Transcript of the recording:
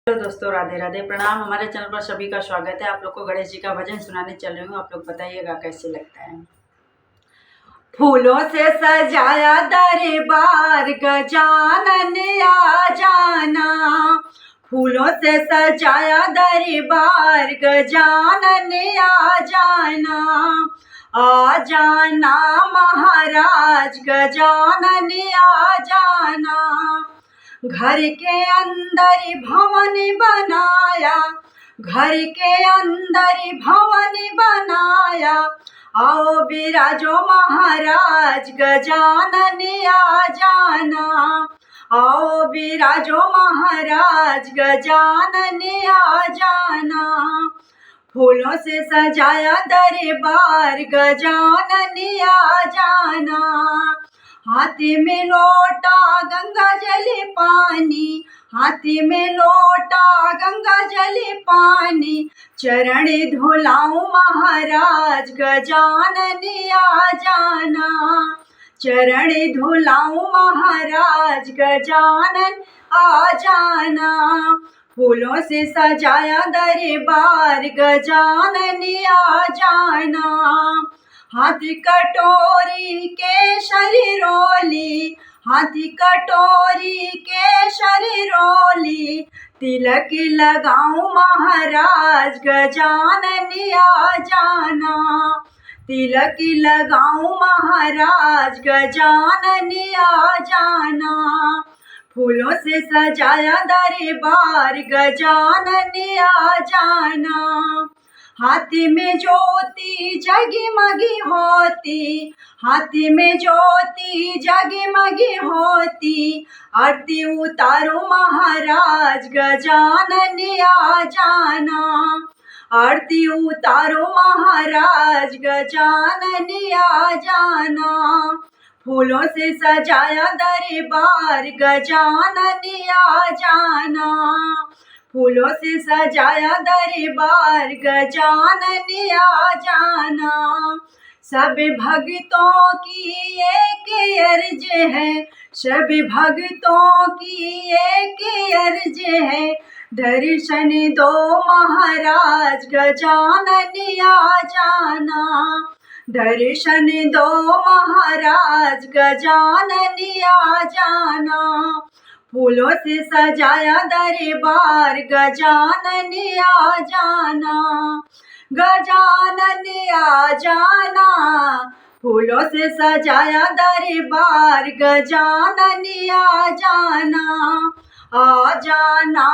Hello दोस्तों, राधे राधे, प्रणाम। हमारे चैनल पर सभी का स्वागत है। आप लोग को गणेश जी का भजन सुनाने चल रही हूँ। आप लोग बताइएगा कैसे लगता है। फूलों से सजाया दरबार, गजानन आ जाना। फूलों से सजाया दरबार, गजानन आ जाना। आ जाना महाराज, गजानन आ जाना। घर के अंदर भवन बनाया, घर के अंदर भवन बनाया। आओ बिराजो महाराज, गजानन आ जाना। आओ बिराजो महाराज, गजानन आ जाना। फूलों से सजाया दरबार, गजानन आ जाना। हाथी में लोटा गंगा जल पानी, हाथी में लोटा गंगा जल पानी। चरण धुलाऊं महाराज, गजानन आ जाना। चरण धुलाऊं महाराज, गजानन आ जाना। फूलों से सजाया दरबार, गजानन आ जाना। हाथी कटोरी के शरीरोली, हाथी कटोरी के शरीरोली। तिलक लगाऊं महाराज, गजानन आ जाना। तिलक लगाऊं महाराज, गजानन आ जाना। फूलों से सजाया दरबार, गजानन आ जाना। हाथी में ज्योति जगमगी होती, हाथी में ज्योति जगमगी होती। आरती उतारो महाराज, गजानन आ जाना। आरती उतारो महाराज, गजानन आ जाना। फूलों से सजाया दरबार, गजानन आ जाना। फूलों से सजाया दरबार, गजानन आ जाना। सब भक्तों की एक अर्ज है, सब भक्तों की एक अर्ज है। दर्शन दो महाराज, गजानन आ जाना। दर्शन दो महाराज, गजानन आ जाना। फूलों से सजाया दरबार, गजानन आ जाना। गजानन आ जाना। फूलों से सजाया दरबार, गजानन आ जाना। आ जाना।